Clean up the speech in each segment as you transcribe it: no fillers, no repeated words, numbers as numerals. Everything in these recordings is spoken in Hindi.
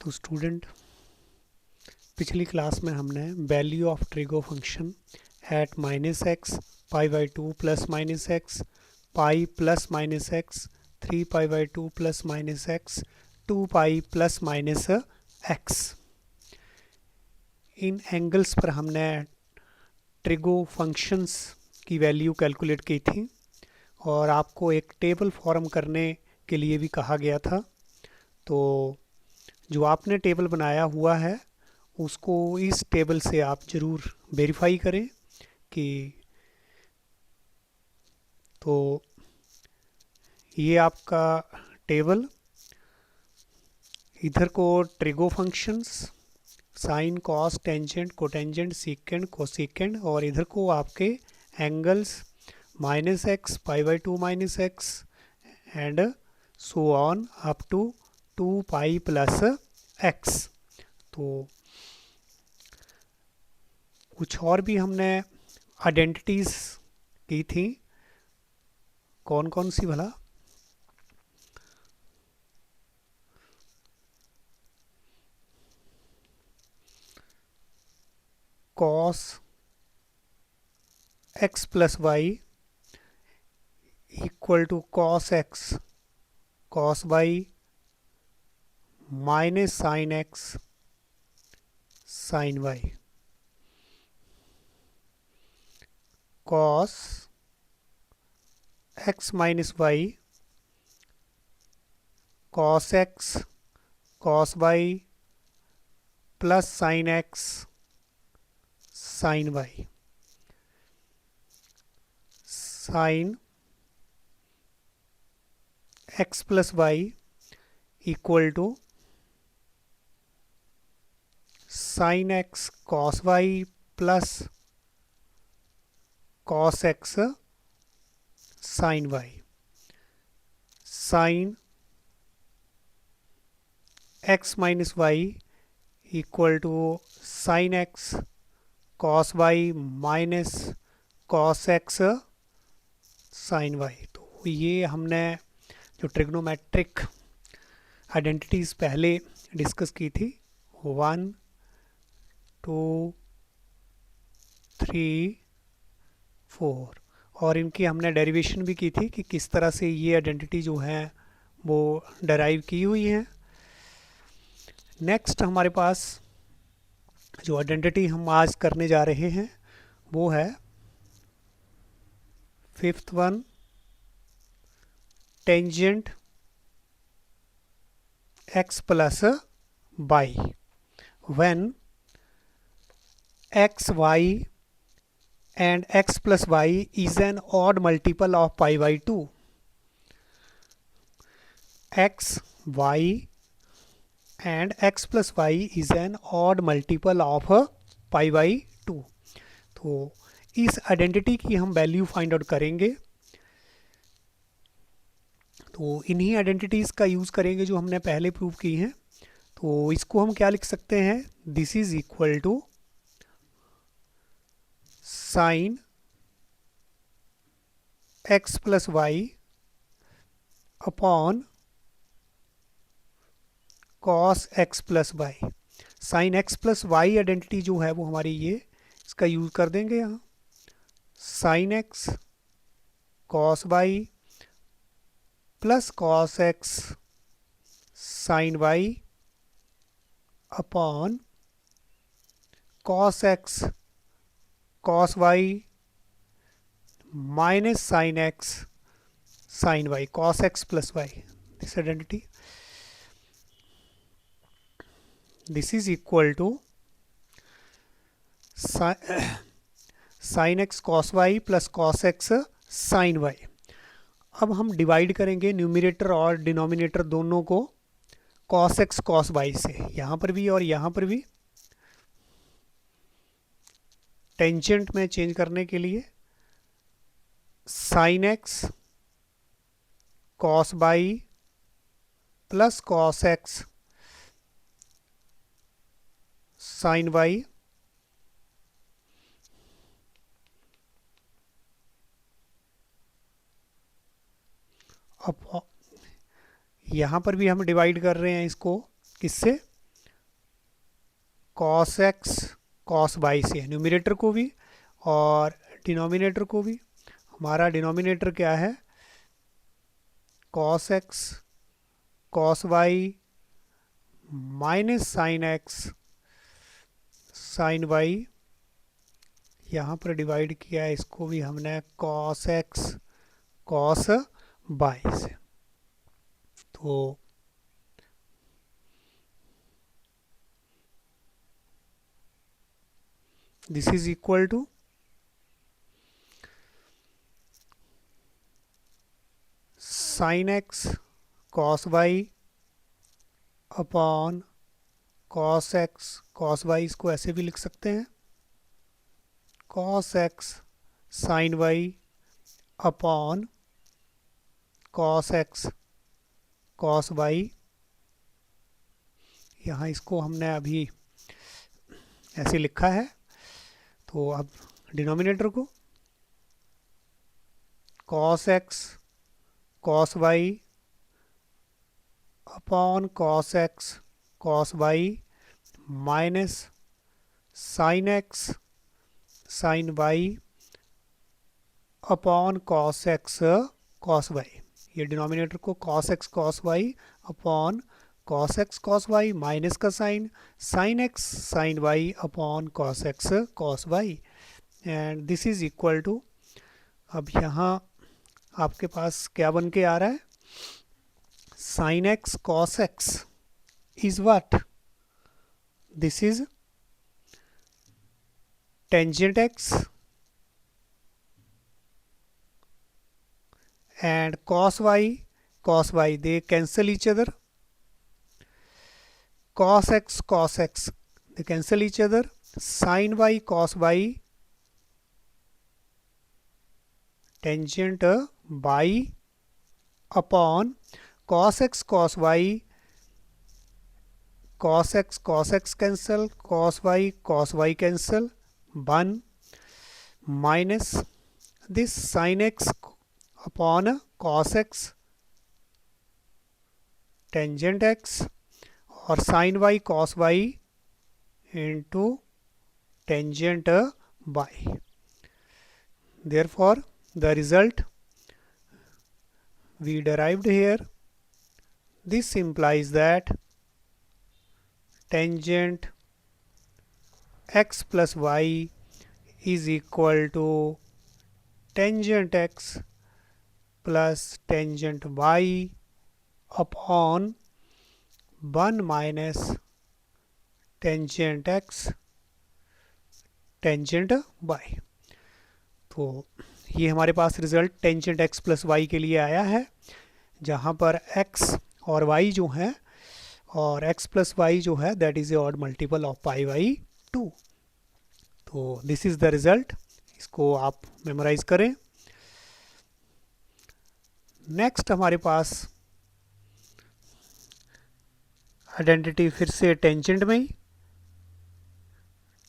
तो स्टूडेंट, पिछली क्लास में हमने value of trigo function at minus x pi by two plus minus x pi plus minus x 3 pi by two plus minus x 2 pi plus minus x, in angles पर हमने ट्रिगो फंक्शंस की वैल्यू कैलकुलेट की थी और आपको एक टेबल फॉर्म करने के लिए भी कहा गया था। तो जो आपने टेबल बनाया हुआ है उसको इस टेबल से आप ज़रूर वेरीफाई करें कि तो ये आपका टेबल, इधर को trigo functions sine cos tangent cotangent secant cosecant और इधर को आपके angles minus x pi by two minus x and so on up to 2 pi plus x. तो कुछ और भी हमने आइडेंटिटीज की थी, कौन कौन सी भला? Cos x plus y equal to cos x cos y minus sine x sine y. Cos x minus y cos x cos y plus sine x sine y. Sine x plus y equal to sine x cos y plus cos x sine y. Sine x minus y equal to sine x cos y minus cos x sine y. तो ये हमने जो ट्रिग्नोमेट्रिक आइडेंटिटीज़ पहले डिस्कस की थी, 1 2 3 4, और इनकी हमने डेरिवेशन भी की थी कि किस तरह से ये आइडेंटिटी जो है वो डराइव की हुई है। नेक्स्ट हमारे पास जो आइडेंटिटी हम आज करने जा रहे हैं वो है fifth one, tangent x plus y when x y and x plus y is an odd multiple of pi by 2. x, y and x plus y is an odd multiple of pi by 2. तो इस आइडेंटिटी की हम वैल्यू फाइंड आउट करेंगे। तो इन्हीं आइडेंटिटीज़ का यूज़ करेंगे जो हमने पहले प्रूव की हैं। तो इसको हम क्या लिख सकते हैं? This is equal to sine x plus y upon cos x plus y. Sine x plus y identity जो है वो हमारी ये, इसका यूज कर देंगे यहाँ। Sine x cos y plus cos x sine y upon cos x cos y minus sine x sine y, cos x plus y. This identity, this is equal to sine x cos y plus cos x sine y. अब हम डिवाइड करेंगे न्यूमिनेटर और डिनोमिनेटर दोनों को कॉस एक्स कॉस वाई से, यहाँ पर भी और यहाँ पर भी। टेंजेंट में चेंज करने के लिए sine x cos y plus cos x sine y अब यहाँ पर भी हम डिवाइड कर रहे हैं इसको किससे? कॉस एक्स कॉस वाई से, न्यूमरेटर को भी और डिनोमिनेटर को भी। हमारा डिनोमिनेटर क्या है, cos x cos y minus sine x sine y. यहाँ पर डिवाइड किया है इसको भी हमने कॉस एक्स कॉस वाई से। तो this is equal to sine x cos y upon cos x cos y. इसको ऐसे भी लिख सकते हैं, cos x sine y upon cos x cos y. यहाँ इसको हमने अभी ऐसे लिखा है। तो अब डिनोमिनेटर को cos x cos y upon cos x cos y minus sine x sine y upon cos x cos y. ये डिनोमिनेटर को cos x cos y upon cos x cos y minus का sine sine x sine y upon cos x cos y, and this is equal to. अब यहाँ आपके पास क्या बन के आ रहा है, sign x cos x is what, this is tangent x and cos y they cancel each other, cos x they cancel each other, sin y cos y tangent y upon cos x cos y cancel, cos y cancel, 1 minus this sin x upon cos x tangent x और sine y cos y into tangent y. Therefore the result we derived here, this implies that tangent x plus y is equal to tangent x plus tangent y upon 1 minus tangent x tangent y। तो ये हमारे पास result tangent x plus y के लिए आया है, जहाँ पर x और y जो है और x प्लस वाई जो है that is a odd multiple of pi by 2। तो दिस इज द रिजल्ट, इसको आप मेमोराइज करें। नेक्स्ट हमारे पास आइडेंटिटी फिर से टेंजेंट में ही,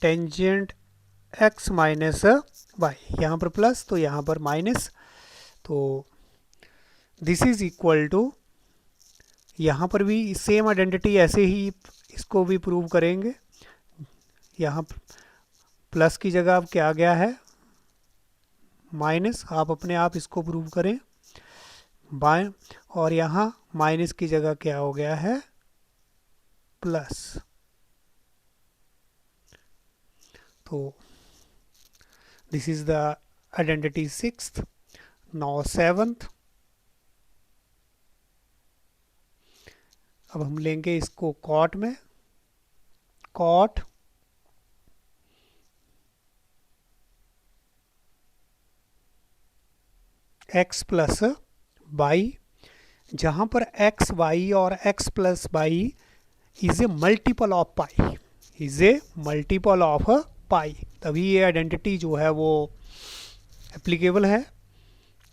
टेंजेंट x माइनस वाई, यहाँ पर प्लस तो यहाँ पर माइनस, तो दिस इज इक्वल टू, यहाँ पर भी सेम आइडेंटिटी ऐसे ही इसको भी प्रूव करेंगे। यहाँ प्लस की जगह अब क्या आ गया है माइनस, आप अपने आप इसको प्रूव करें बाएं, और यहाँ माइनस की जगह क्या हो गया है प्लस। तो this is the identity 6th। Now 7th, अब हम लेंगे इसको कॉट में, कॉट x प्लस वाई, जहाँ पर x वाई और x plus y is a multiple of pi, is a multiple of pi, तभी ये आइडेंटिटी जो है वो एप्लीकेबल है।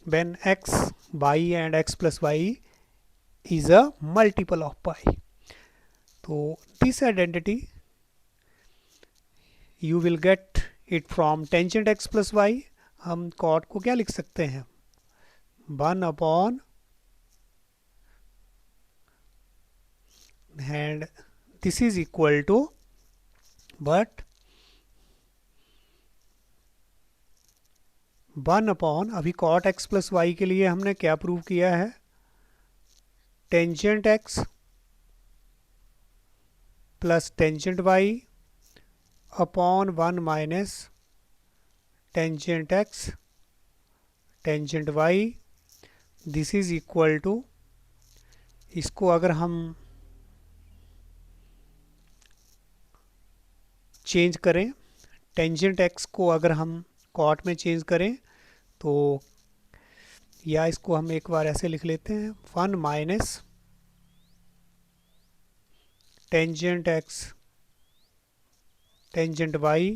When x y and x plus y is a multiple of pi, तो this identity you will get it from tangent x plus y। हम cot को क्या लिख सकते हैं 1 upon and this is equal to but 1 upon, अभी कॉट एक्स प्लस वाई के लिए हमने क्या प्रूव किया है, tangent x plus tangent y upon 1 minus tangent x tangent y, this is equal to, इसको अगर हम चेंज करें, टेंजेंट एक्स को अगर हम कॉट में चेंज करें तो, या इसको हम एक बार ऐसे लिख लेते हैं, 1 minus tangent x tangent y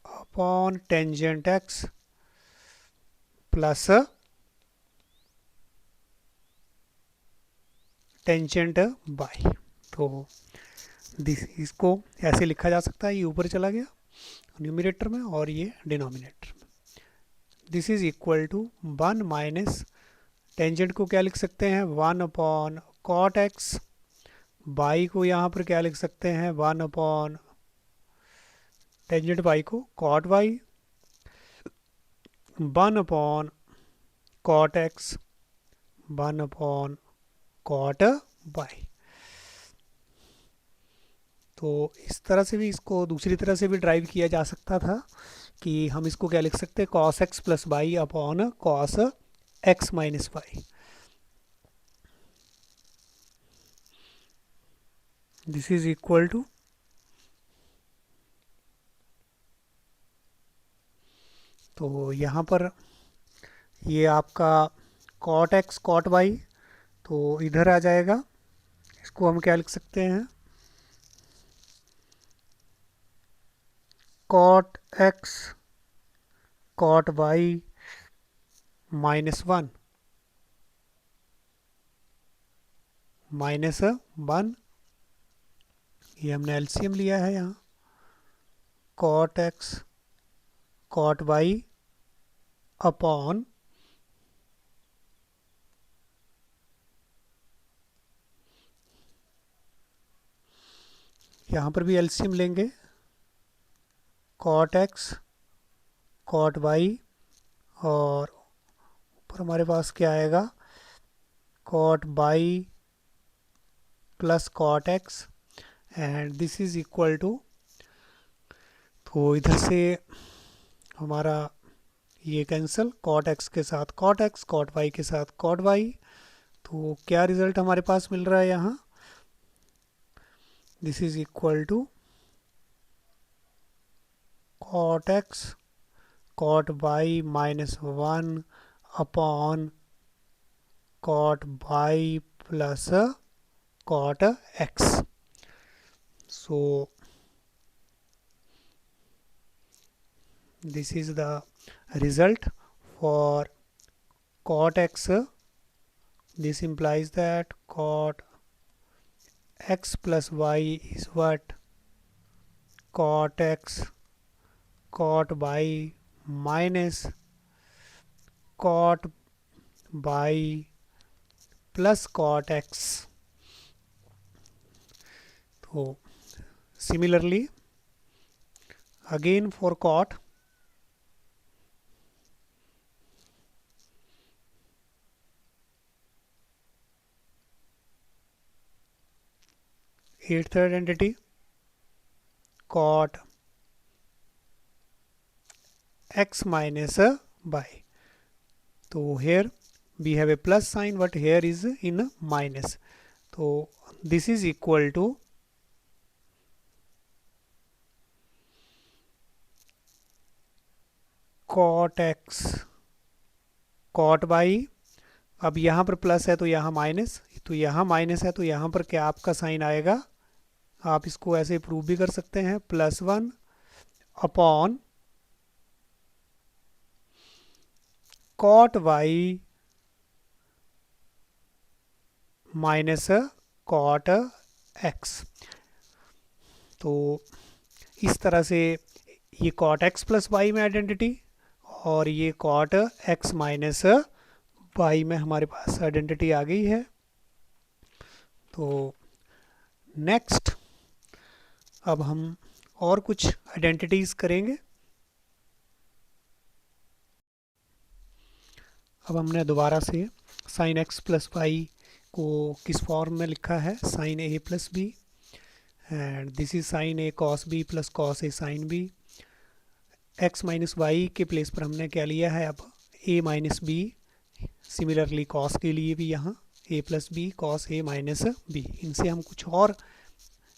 upon tangent x plus tangent y. तो इसको ऐसे लिखा जा सकता है, ये ऊपर चला गया न्यूमरेटर में और ये डिनोमिनेटर में। This is equal to 1 minus tangent को क्या लिख सकते हैं, 1 अपॉन कॉट एक्स, वाई को यहाँ पर क्या लिख सकते हैं, 1 अपॉन टेंजेंट वाई को cot y, 1 upon cot x, 1 upon cot y. तो इस तरह से भी इसको दूसरी तरह से भी ड्राइव किया जा सकता था कि हम इसको क्या लिख सकते हैं, cos x plus y upon cos x minus y. This is equal to, तो यहाँ पर ये आपका कॉट एक्स कॉट वाई तो इधर आ जाएगा, इसको हम क्या लिख सकते हैं, cot x cot y minus 1 minus 1, ये हमने एलसीएम लिया है यहाँ, cot x cot y upon यहाँ पर भी एलसीएम लेंगे, कॉट एक्स कॉट वाई और ऊपर हमारे पास क्या आएगा, cot y plus cot x and this is equal to, तो इधर से हमारा ये कैंसिल, कॉट एक्स के साथ कॉट एक्स, कॉट वाई के साथ कॉट वाई, तो क्या रिजल्ट हमारे पास मिल रहा है यहाँ, this is equal to cot x cot y minus 1 upon cot y plus cot x. So this is the result for cot x. This implies that cot x plus y is what, cot x cot y minus cot y plus cot x. तो similarly again for cot, eighth identity cot x minus y. So here we have a plus sign but here is in minus, so this is equal to cot x cot y, अब यहाँ पर प्लस है तो यहाँ माइनस, तो यहाँ माइनस है तो यहाँ पर क्या आपका साइन आएगा, आप इसको ऐसे प्रूव भी कर सकते हैं, +1 upon cot y minus cot x। तो इस तरह से ये कॉट x प्लस वाई में आइडेंटिटी और ये कॉट x माइनस वाई में हमारे पास आइडेंटिटी आ गई है। तो नेक्स्ट अब हम और कुछ आइडेंटिटीज करेंगे। अब हमने दोबारा से साइन एक्स प्लस वाई को किस फॉर्म में लिखा है, sine a plus b, and this is sine a cos b plus cos a sine b. X minus y के प्लेस पर हमने क्या लिया है, अब a minus b. Similarly cos के लिए भी यहाँ a plus b cos a minus b. इनसे हम कुछ और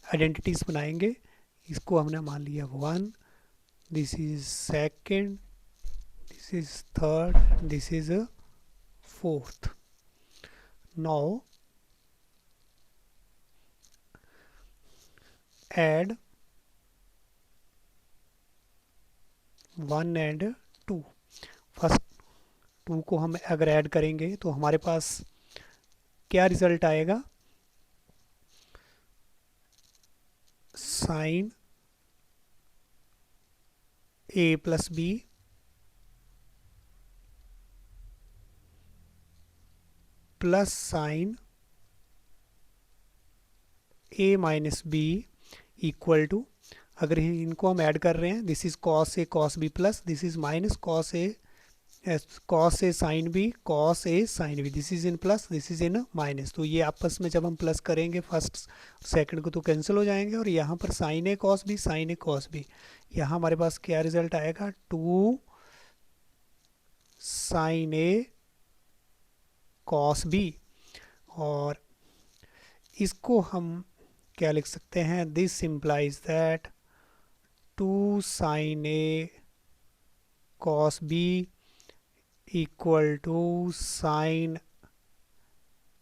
आइडेंटिटीज बनाएंगे। इसको हमने मान लिया 1, this is second, this is third, this is fourth. Now add 1 and 2। First 2 को हम अगर ऐड करेंगे तो हमारे पास क्या रिजल्ट आएगा, sine a plus b plus sine a minus b equal to, अगर इनको हम ऐड कर रहे हैं, this is cos a cos b plus this is minus cos a sine b cos a sine b, this is in plus this is in minus. तो ये आपस में जब हम प्लस करेंगे फर्स्ट सेकंड को तो कैंसिल हो जाएंगे, और यहाँ पर sign a cos B sign a cos B, यहाँ हमारे पास क्या रिजल्ट आएगा, 2 साइन ए कॉस बी। और इसको हम क्या लिख सकते हैं, this implies that 2 sine a cos b equal to sine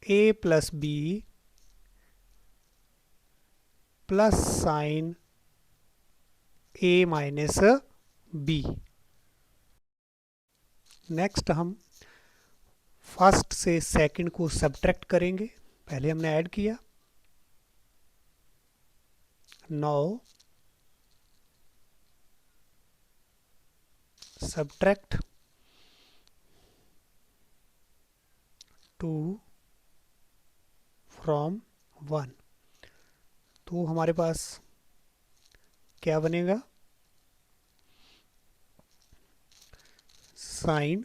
a plus b plus sine a minus b. Next हम फर्स्ट से सेकंड को सब्ट्रैक्ट करेंगे। पहले हमने ऐड किया, नाउ सब्ट्रैक्ट 2 फ्रॉम 1। तो हमारे पास क्या बनेगा, sign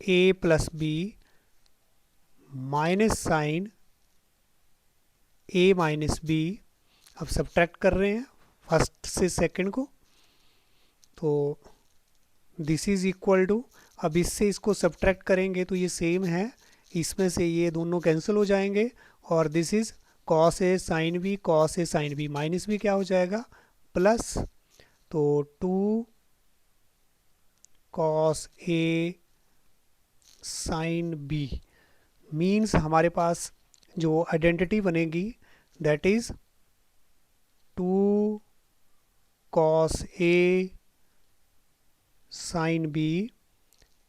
a plus b minus sine a minus B. अब सब्ट्रैक्ट कर रहे हैं फर्स्ट से सेकंड को, तो दिस इज इक्वल टू, अब इससे इसको सब्ट्रैक्ट करेंगे तो ये सेम है, इसमें से ये दोनों कैंसिल हो जाएंगे, और this is cos a sine b cos a sine b, minus भी क्या हो जाएगा प्लस, तो 2 cos a sine b means हमारे पास जो आइडेंटिटी बनेगी that is 2 cos a sine b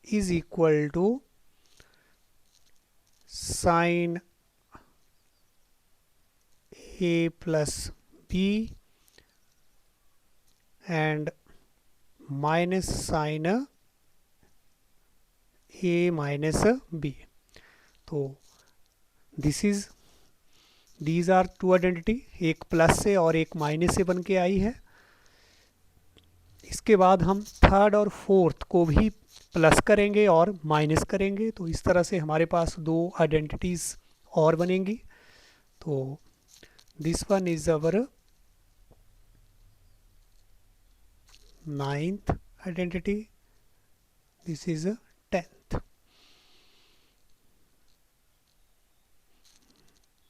is equal to sine a plus b and minus sine a minus b. तो दीज आर टू आइडेंटिटी, एक प्लस से और एक माइनस से बन के आई है। इसके बाद हम थर्ड और फोर्थ को भी प्लस करेंगे और माइनस करेंगे, तो इस तरह से हमारे पास 2 आइडेंटिटीज और बनेंगी। तो this one is our 9th identity, this is 10th।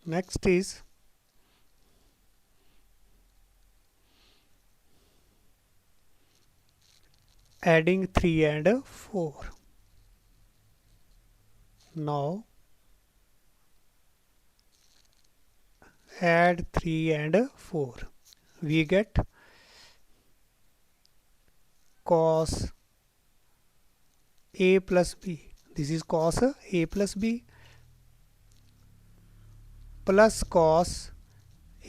Next is adding 3 and 4. Now add 3 and 4. We get cos a plus b. This is cos a plus b plus cos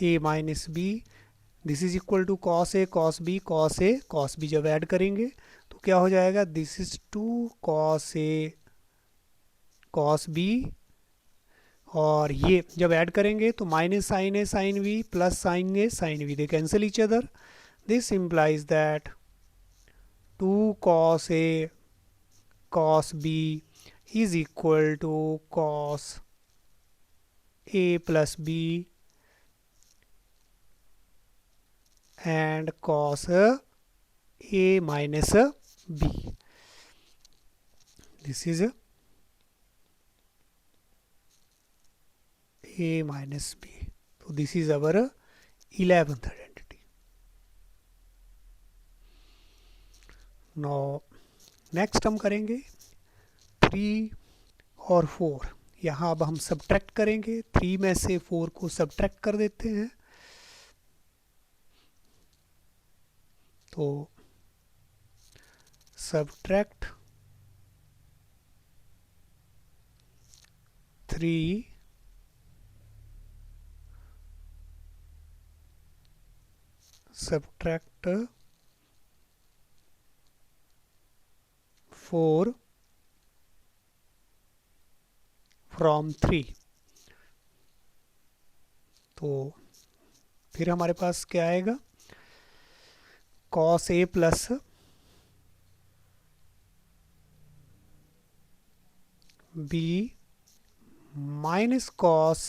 a minus b, this is equal to cos a cos b cos a cos b. जब ऐड करेंगे तो क्या हो जाएगा, this is 2 cos a cos b और ये जब ऐड करेंगे तो minus sine a sine b plus sine a sine b, they cancel each other. This implies that 2 cos a cos b is equal to cos a plus b and cos a minus b. This is a minus b. So this is our 11th identity. Now next हम करेंगे 3 और 4. यहाँ अब हम सब्ट्रैक्ट करेंगे. 3 में से 4 को सब्ट्रैक्ट कर देते हैं. तो सब्ट्रैक्ट 3 subtract 4 from 3. तो फिर हमारे पास क्या आएगा, cos a plus b minus cos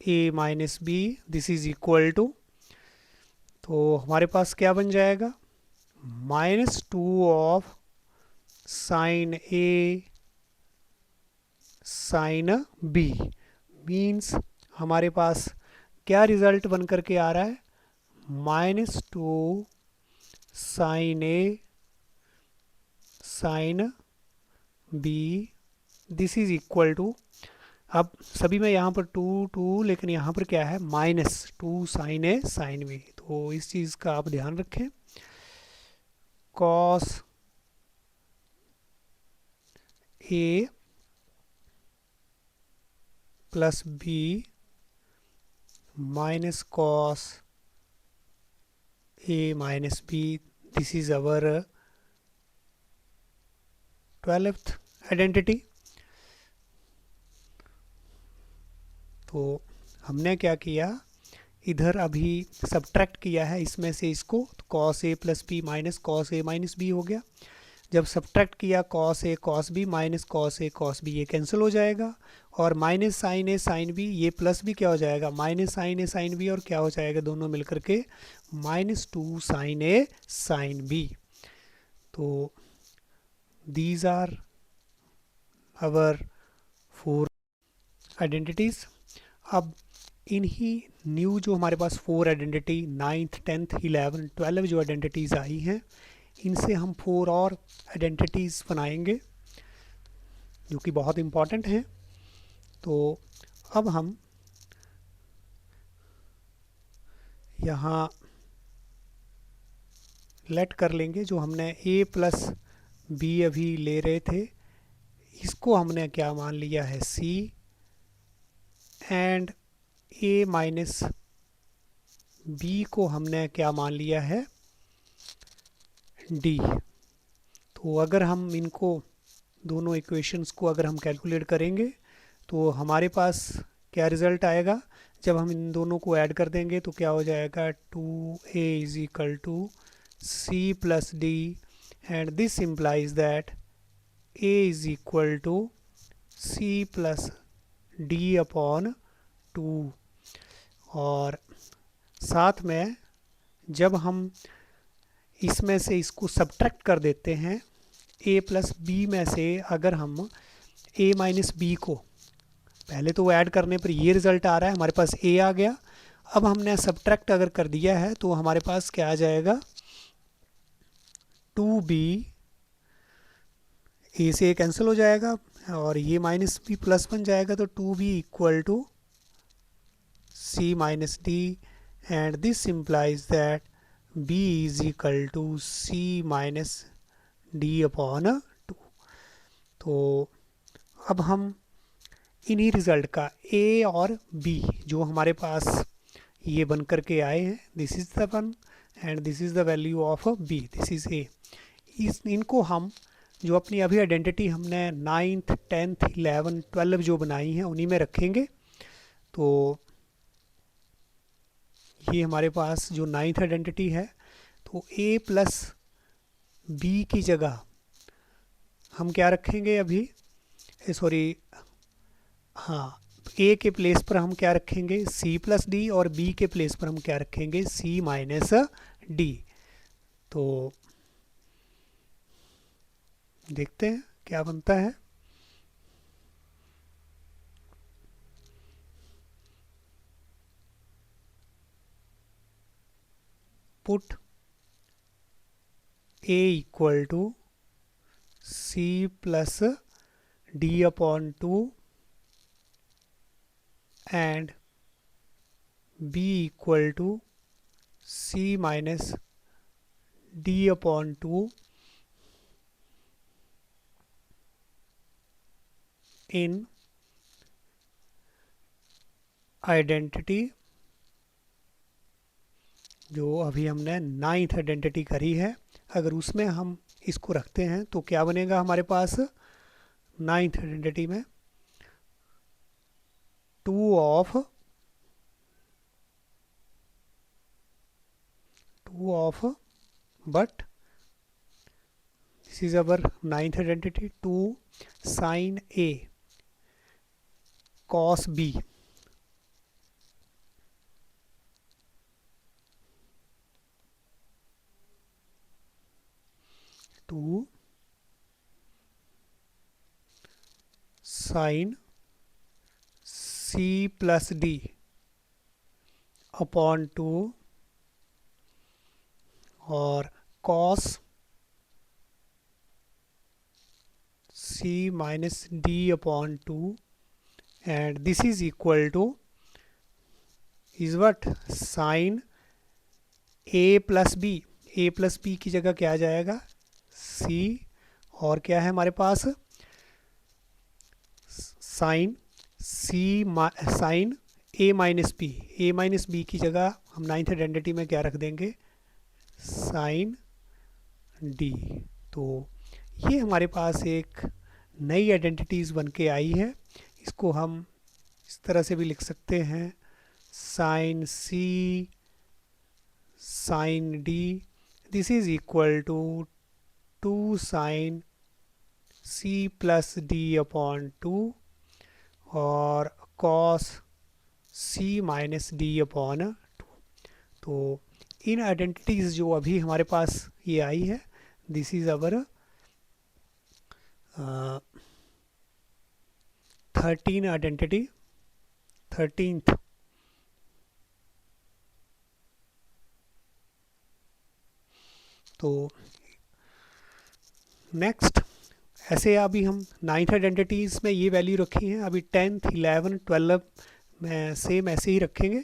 a minus b, this is equal to, तो हमारे पास क्या बन जाएगा, -2 of sine a sine b. Means हमारे पास क्या रिजल्ट बन करके आ रहा है, -2 sine a sine b, this is equal to, अब सभी में यहाँ पर 2 लेकिन यहाँ पर क्या है, -2 साइन ए साइन बी. तो इस चीज़ का आप ध्यान रखें. Cos a plus b minus cos a minus b, this is our 12th identity. तो हमने क्या किया, इधर अभी सब्ट्रैक्ट किया है इसमें से इसको, तो cos a plus b minus cos a minus B हो गया. जब सब्ट्रैक्ट किया cos a cos B minus cos a cos B, ये कैंसिल हो जाएगा. और minus sine a sine B, ये प्लस भी क्या हो जाएगा, minus sine a sine B, और क्या हो जाएगा दोनों मिलकर के -2 साइन ए साइन बी. तो दीज आर आवर 4 आइडेंटिटीज़. अब इन्हीं न्यू जो हमारे पास 4 आइडेंटिटी 9th 10th 11 12 जो आइडेंटिटीज़ आई हैं, इनसे हम 4 और आइडेंटिटीज़ बनाएंगे जो कि बहुत इम्पॉर्टेंट हैं. तो अब हम यहाँ लेट कर लेंगे, जो हमने a प्लस बी अभी ले रहे थे, इसको हमने क्या मान लिया है, c, and a minus b को हमने क्या मान लिया है, d. तो अगर हम इनको दोनों इक्वेशंस को अगर हम कैलकुलेट करेंगे तो हमारे पास क्या रिज़ल्ट आएगा, जब हम इन दोनों को ऐड कर देंगे तो क्या हो जाएगा, 2a is equal to c plus d, and this implies that a is equal to c plus d upon 2. और साथ में जब हम इसमें से इसको सब्ट्रैक्ट कर देते हैं, a प्लस बी में से अगर हम a माइनस बी को, पहले तो वो ऐड करने पर ये रिज़ल्ट आ रहा है, हमारे पास a आ गया. अब हमने सब्ट्रैक्ट अगर कर दिया है तो हमारे पास क्या आ जाएगा, 2b, a से कैंसिल हो जाएगा और ये माइनस बी प्लस बन जाएगा, तो 2b equal to c minus d, and this implies that b is equal to c minus d upon 2. तो अब हम इन्हीं रिज़ल्ट का a और b जो हमारे पास ये बन कर के आए हैं, this is the one and this is the value of b, this is a, इनको हम जो अपनी अभी आइडेंटिटी हमने 9th 10th 11 12 जो बनाई हैं उन्हीं में रखेंगे। तो ये हमारे पास जो 9th आइडेंटिटी है, तो a प्लस बी की जगह हम क्या रखेंगे अभी, सॉरी, हाँ, a के प्लेस पर हम क्या रखेंगे c प्लस डी, और b के प्लेस पर हम क्या रखेंगे c माइनस डी। तो देखते हैं क्या बनता है। Put a equal to c plus d upon 2 and b equal to c minus d upon 2 in identity, जो अभी हमने 9th आइडेंटिटी करी है, अगर उसमें हम इसको रखते हैं तो क्या बनेगा हमारे पास 9th आइडेंटिटी में 2 of but this is our 9th identity 2 sine a cos b, two sine c plus d upon 2 और cos c minus d upon 2 and this is equal to is what sine a plus b, a plus b की जगह क्या आ जाएगा c, और क्या है हमारे पास sine sine a minus b, a minus b की जगह हम 9th आइडेंटिटी में क्या रख देंगे साइन डी। तो ये हमारे पास एक नई आइडेंटिटीज़ बन के आई है। इसको हम इस तरह से भी लिख सकते हैं sine c sine d, this is equal to 2 sine c plus d upon 2 और cos c minus d upon 2। तो इन आइडेंटिटीज़ जो अभी हमारे पास ये आई है, this is our 13 identity, 13th। तो नेक्स्ट ऐसे अभी हम 9th आइडेंटिटीज़ में ये वैल्यू रखी हैं, अभी 10th 11 12 में सेम ऐसे ही रखेंगे।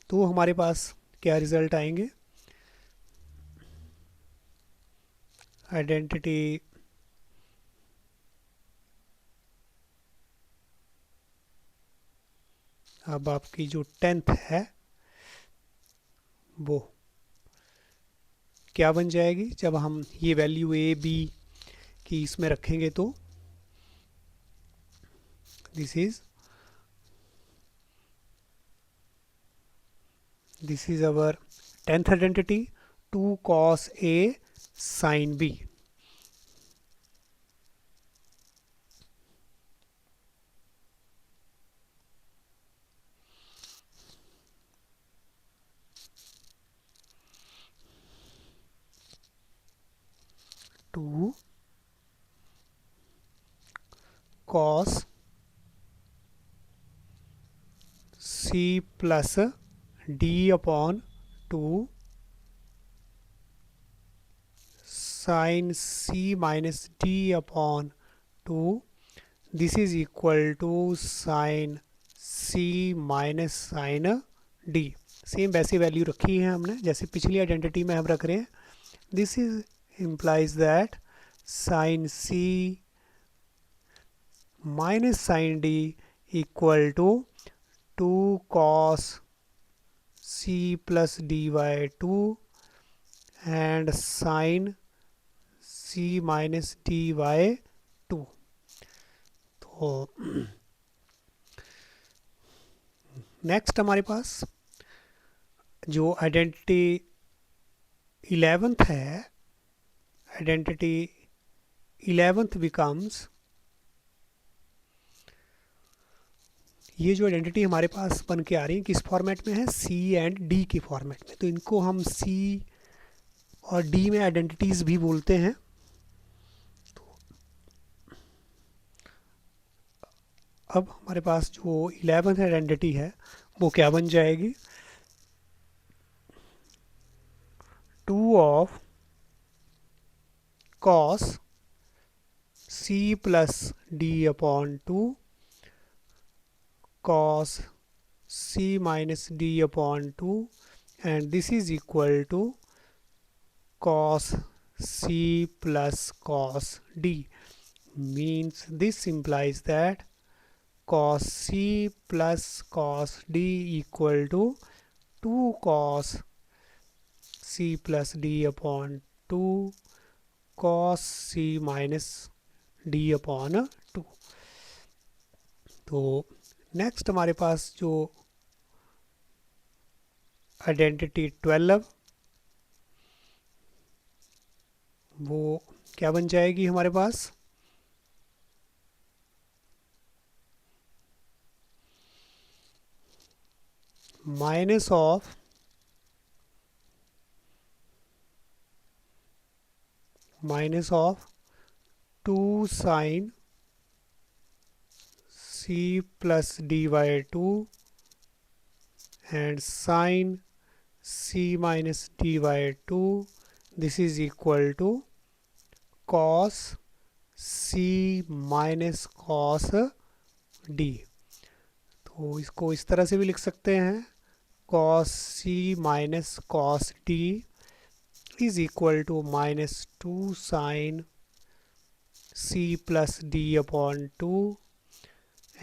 तो हमारे पास क्या रिजल्ट आएंगे, आइडेंटिटी अब आपकी जो 10th है वो क्या बन जाएगी, जब हम ये वैल्यू ए बी की इसमें रखेंगे तो this is our 10th identity 2 cos a sin b। Two cos c plus d upon 2 sine c minus d upon 2, this is equal to sine c minus sine d. Same वैसे वैल्यू रखी है हमने जैसे पिछली आइडेंटिटी में हम रख रहे हैं। This is implies that sin c minus sin d equal to 2 cos c plus d by 2 and sine c minus d by 2। तो नेक्स्ट हमारे पास जो आइडेंटिटी 11th है, आइडेंटिटी 11th बिकम्स, ये जो आइडेंटिटी हमारे पास बन के आ रही है किस फॉर्मेट में है, सी एंड डी के फॉर्मेट में। तो इनको हम सी और डी में आइडेंटिटीज भी बोलते हैं। अब हमारे पास जो 11th आइडेंटिटी है वो क्या बन जाएगी, 2 of cos c plus d upon 2 cos c minus d upon 2 and this is equal to cos c plus cos d, means this implies that cos c plus cos d equal to 2 cos c plus d upon 2 cos c minus d upon 2। तो नेक्स्ट हमारे पास जो आइडेंटिटी 12 वो क्या बन जाएगी हमारे पास, minus of two sine c plus d by 2 and sine c minus d by 2, this is equal to cos c minus cos d। तो इसको इस तरह से भी लिख सकते हैं, cos c minus cos d is equal to minus 2 sine c plus d upon 2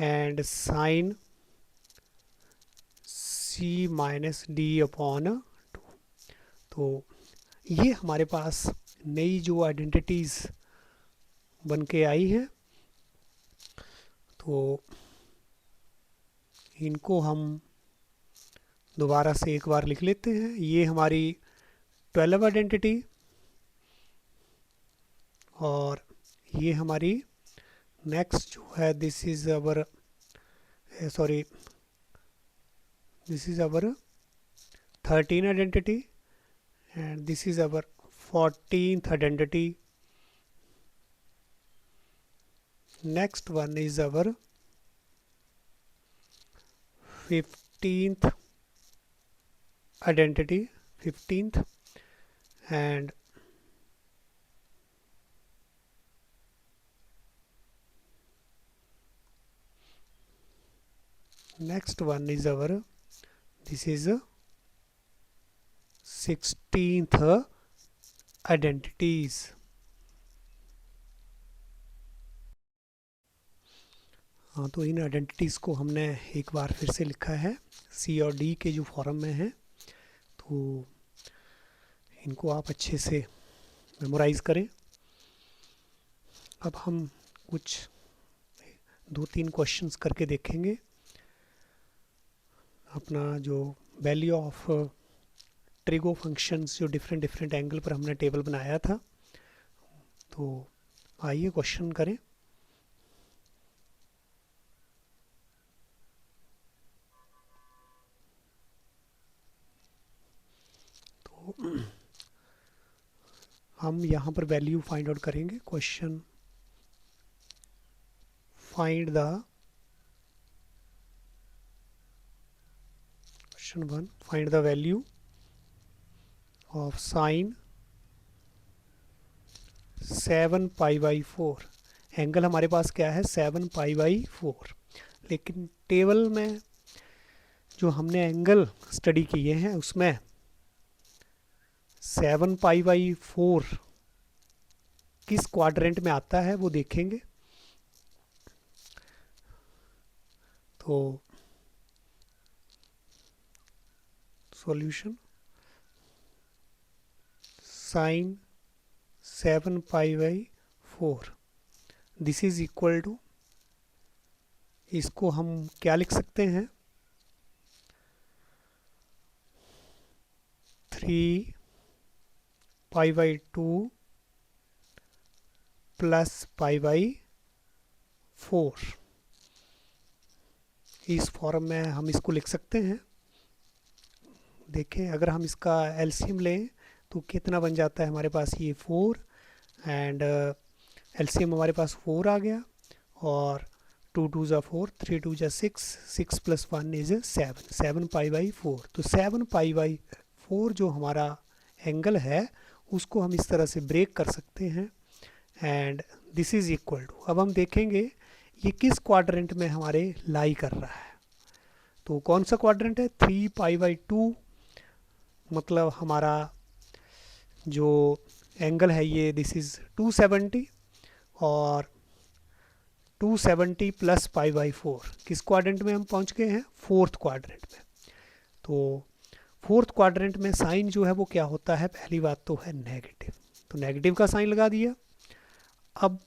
and sine c minus d upon 2। तो ये हमारे पास नई जो आइडेंटिटीज बन के आई है, तो इनको हम दोबारा से एक बार लिख लेते हैं। ये हमारी 12 आइडेंटिटी और ये हमारी नेक्स्ट जो है, this is our this is our 13 identity and this is our 14th identity. Next one is our 15th identity, 15th, and next one is our, this is 16th identities। हाँ, तो इन आइडेंटिटीज़ को हमने एक बार फिर से लिखा है सी और डी के जो फॉर्म में है, तो इनको आप अच्छे से मेमोराइज करें। अब हम कुछ 2-3 क्वेश्चंस करके देखेंगे। अपना जो वैल्यू ऑफ ट्रिगो फंक्शंस जो डिफरेंट एंगल पर हमने टेबल बनाया था, तो आइए क्वेश्चन करें। तो हम यहाँ पर वैल्यू फाइंड आउट करेंगे। Question, find the, question 1, find the value of sine 7 pi by 4। Angle हमारे पास क्या है, 7 पाई बाई 4, लेकिन टेबल में जो हमने एंगल स्टडी किए हैं उसमें 7 पाई बाई 4 किस क्वाड्रेंट में आता है वो देखेंगे। तो solution, sine 7π/4 this is equal to, इसको हम क्या लिख सकते हैं, 3π/2 प्लस π/4। इस फॉर्म में हम इसको लिख सकते हैं। देखें, अगर हम इसका एलसीएम लें तो कितना बन जाता है हमारे पास, ये 4 एंड एलसीएम हमारे पास 4 आ गया, और 2 2 ज़ा 4, 3 2 ज़ा 6, 6 + 1 इज 7, 7π/4। तो 7π/4 जो हमारा एंगल है उसको हम इस तरह से ब्रेक कर सकते हैं, and this is equal to, अब हम देखेंगे ये किस क्वाड्रेंट में हमारे लाई कर रहा है। तो कौन सा क्वाड्रेंट है, 3π/2, मतलब हमारा जो एंगल है ये दिस इज 270, और 270 प्लस π/4 किस क्वाड्रेंट में हम पहुंच गए हैं, फोर्थ क्वाड्रेंट में। तो फोर्थ क्वाड्रेंट में साइन जो है वो क्या होता है, पहली बात तो है नेगेटिव, तो नेगेटिव का साइन लगा दिया। अब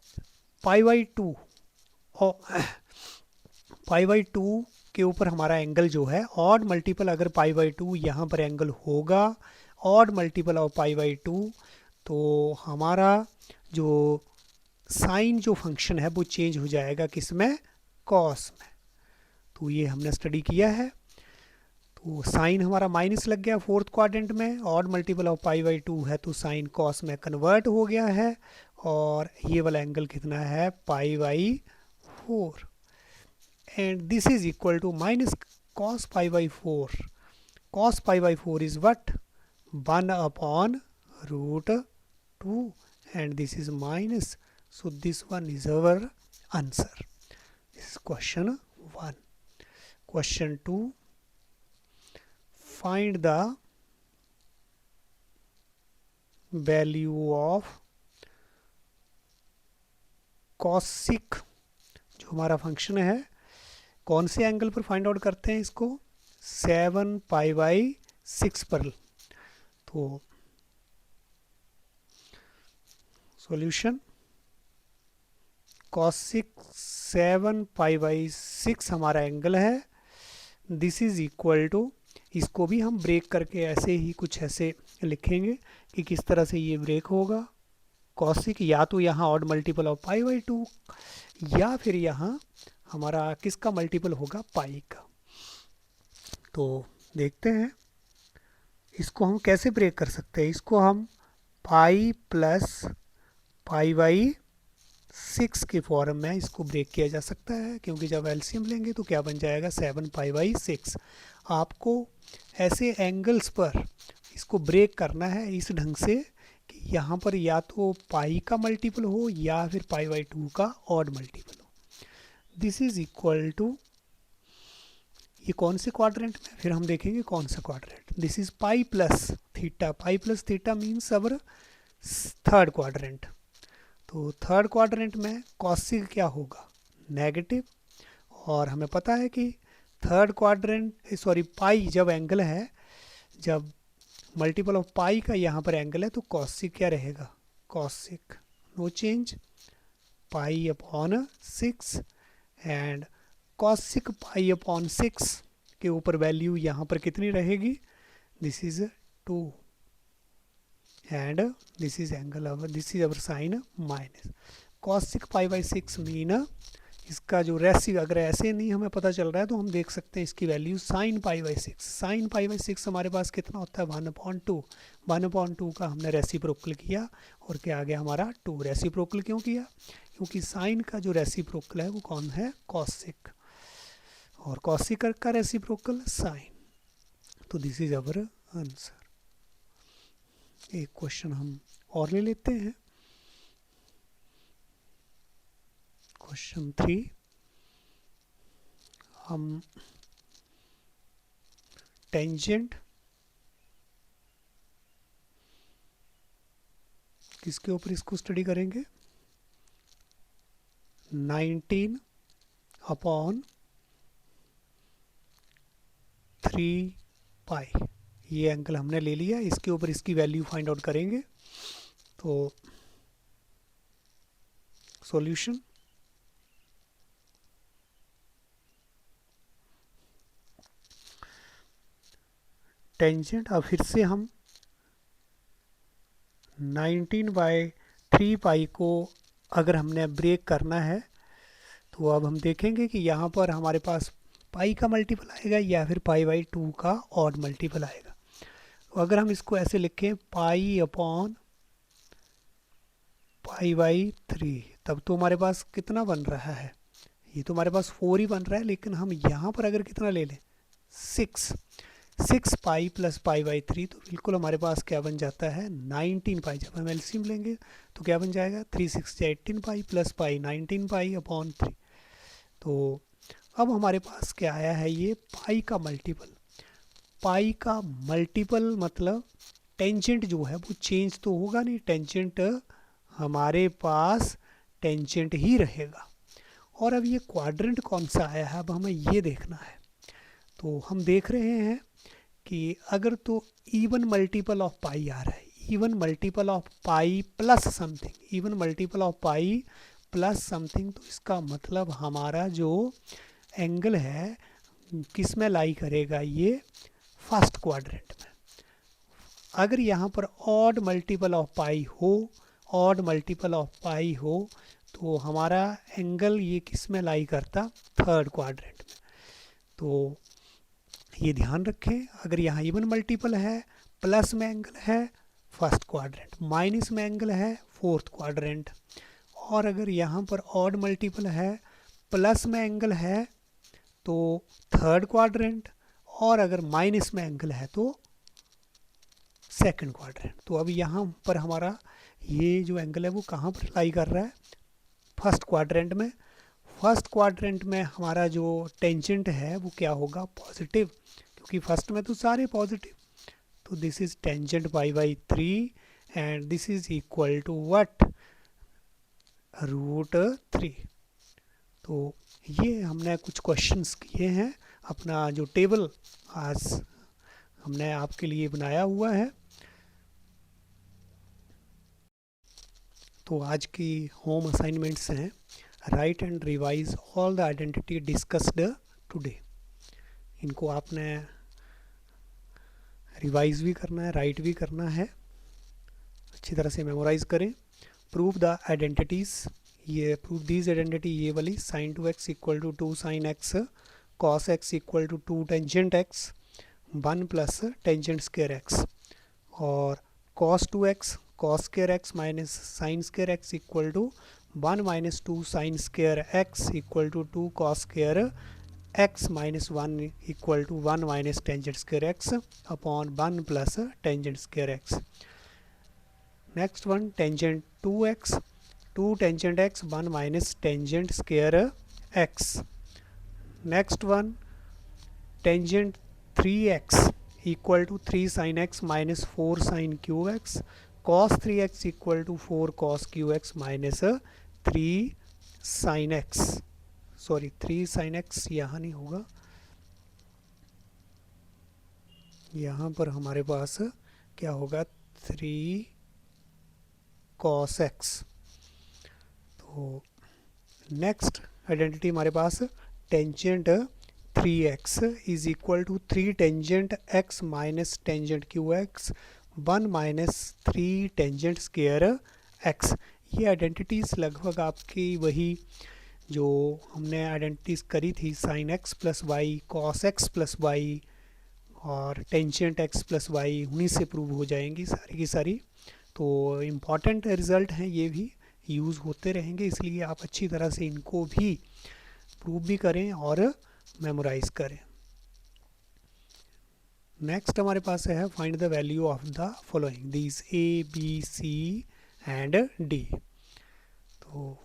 π/2 और π/2 के ऊपर हमारा एंगल जो है ऑड मल्टीपल, अगर π/2 यहाँ पर एंगल होगा ऑड मल्टीपल ऑफ π/2, तो हमारा जो साइन जो फंक्शन है वो चेंज हो जाएगा किस में, कॉस में। तो ये हमने स्टडी किया है। तो साइन हमारा माइनस लग गया फोर्थ क्वाड्रेंट में, ऑड मल्टीपल ऑफ π/2 है तो साइन कॉस में कन्वर्ट हो गया है, और ये वाला एंगल कितना है, π/4, and this is equal to minus cos π/4, cos π/4 is what, 1/√2, and this is minus, so this one is our answer. This is question 1. Question 2, find the value of cosec, जो हमारा फंक्शन है, कौन से एंगल पर फाइंड आउट करते हैं इसको, 7π/6 पर। तो सॉल्यूशन, cosec 7π/6 हमारा एंगल है, दिस इज इक्वल टू, इसको भी हम ब्रेक करके ऐसे ही कुछ ऐसे लिखेंगे कि किस तरह से ये ब्रेक होगा। cosec या तो यहाँ ऑड मल्टीपल ऑफ π/2, या फिर यहाँ हमारा किसका मल्टीपल होगा, पाई का। तो देखते हैं इसको हम कैसे ब्रेक कर सकते हैं। इसको हम पाई प्लस π/6 के फॉर्म में इसको ब्रेक किया जा सकता है, क्योंकि जब एलसीएम लेंगे तो क्या बन जाएगा, 7π/6। आपको ऐसे एंगल्स पर इसको ब्रेक करना है इस ढंग से कि यहाँ पर या तो पाई का मल्टीपल हो या फिर π/2 का ऑड मल्टीपल हो। दिस इज इक्वल टू, ये कौन से क्वाड्रेंट में, फिर हम देखेंगे कौन सा quadrant. This is pi plus theta, pi plus theta means our third quadrant. तो थर्ड क्वाड्रेंट में कॉसिक क्या होगा, नेगेटिव, और हमें पता है कि थर्ड क्वाड्रेंट सॉरी पाई जब एंगल है, जब मल्टीपल ऑफ पाई का यहाँ पर एंगल है तो कॉसिक क्या रहेगा, cosec no change, π/6, and cosec π/6 के ऊपर वैल्यू यहाँ पर कितनी रहेगी, this is 2, and this is angle of, this is our sine minus cosec π/6 mean, इसका जो रेसी, अगर ऐसे नहीं हमें पता चल रहा है तो हम देख सकते हैं इसकी वैल्यू sin π/6। sin π/6 हमारे पास कितना होता है, 1/2, 1/2 का हमने रेसिप्रोकल किया और क्या आ गया हमारा 2। रेसिप्रोकल क्यों किया, क्योंकि साइन का जो रेसिप्रोकल है वो कौन है, कॉसिक, और कॉसिक का रेसिप्रोकल साइन। तो दिस इज अवर आंसर। एक क्वेश्चन हम और ले लेते हैं, क्वेश्चन 3। हम टेंजेंट किसके ऊपर इसको स्टडी करेंगे, 19/3π, ये एंगल हमने ले लिया, इसके ऊपर इसकी वैल्यू फाइंड आउट करेंगे। तो सॉल्यूशन, टेंजेंट, अब फिर से हम 19/3 पाई को अगर हमने ब्रेक करना है तो अब हम देखेंगे कि यहाँ पर हमारे पास पाई का मल्टीपल आएगा या फिर पाई/2 का ऑड मल्टीपल आएगा। तो अगर हम इसको ऐसे लिखें पाई/3, तब तो हमारे पास कितना बन रहा है, ये तो हमारे पास 4 ही बन रहा है, लेकिन हम यहाँ पर अगर कितना ले लें 6 पाई प्लस पाई/3, तो बिल्कुल हमारे पास क्या बन जाता है 19 पाई। जब हम एलसीएम लेंगे तो क्या बन जाएगा 3 6 18 pi plus pi 19 pi upon 3। तो अब हमारे पास क्या आया है, ये पाई का मल्टीपल। पाई का मल्टीपल मतलब टेंजेंट जो है वो चेंज तो होगा नहीं, टेंजेंट हमारे पास टेंजेंट ही रहेगा। और अब ये क्वाड्रेंट कौन सा आया है, अब हमें ये देखना है। तो हम देख रहे हैं कि अगर तो इवन मल्टीपल ऑफ पाई आ रहा है, even multiple of pi plus something, even multiple of pi plus something, तो इसका मतलब हमारा जो एंगल है किस में लाई करेगा, ये फर्स्ट क्वाड्रेंट में। अगर यहाँ पर ऑड मल्टीपल ऑफ पाई हो, ऑड मल्टीपल ऑफ पाई हो, तो हमारा एंगल ये किस में लाई करता, थर्ड क्वाड्रेंट में। तो ये ध्यान रखें, अगर यहाँ इवन मल्टीपल है, प्लस में एंगल है फर्स्ट क्वाड्रेंट, माइनस में एंगल है फोर्थ क्वाड्रेंट, और अगर यहाँ पर ऑड मल्टीपल है, प्लस में एंगल है तो थर्ड क्वाड्रेंट, और अगर माइनस में एंगल है तो सेकंड क्वाड्रेंट। तो अब यहाँ पर हमारा ये जो एंगल है वो कहाँ पर लाई कर रहा है, फर्स्ट क्वाड्रेंट में। फर्स्ट क्वाड्रेंट में हमारा जो टेंजेंट है वो क्या होगा, पॉजिटिव, क्योंकि फर्स्ट में तो सारे पॉजिटिव। तो दिस इज टेंजेंट पाई/3 and this is equal to what, √3। तो ये हमने कुछ क्वेश्चंस किए हैं, अपना जो टेबल आज हमने आपके लिए बनाया हुआ है। तो आज की होम असाइनमेंट्स हैं, right and revise all the identity discussed today. इनको आपने रिवाइज भी करना है, राइट भी करना है, अच्छी तरह से मेमोराइज करें। प्रूव द आइडेंटिटीज़, ये प्रूव दीज आइडेंटिटी, ये वाली sin 2x equal to 2 sin x, cos x equal to 2 tangent x, 1 plus tangent square x, और cos 2x cos square x minus sine square x equal to 1 minus 2 sine square x equal to 2 cos square x minus 1 equal to 1 minus tangent square x upon 1 plus tangent square x। Next one tangent 2x, 2 tangent x 1 minus tangent square x। Next one tangent 3x equal to 3 sin x minus 4 sin qx, cos 3x equal to 4 cos qx minus 3 sin x, sorry 3 sin x यहाँ नहीं होगा, यहाँ पर हमारे पास क्या होगा 3 cos x। तो नेक्स्ट आइडेंटिटी हमारे पास tangent 3x is equal to 3 tangent x minus tangent qx 1 minus 3 tangent square x। ये आइडेंटिटीज़ लगभग आपकी वही जो हमने आइडेंटिटीज़ करी थी, sine x plus y, cos x plus y और टेंजेंट x प्लस वाई, उन्हीं से प्रूव हो जाएंगी सारी की सारी। तो इम्पॉर्टेंट रिज़ल्ट हैं, ये भी यूज़ होते रहेंगे, इसलिए आप अच्छी तरह से इनको भी प्रूव भी करें और मेमोराइज करें। नेक्स्ट हमारे पास है find the value of the following, these A B C and D। तो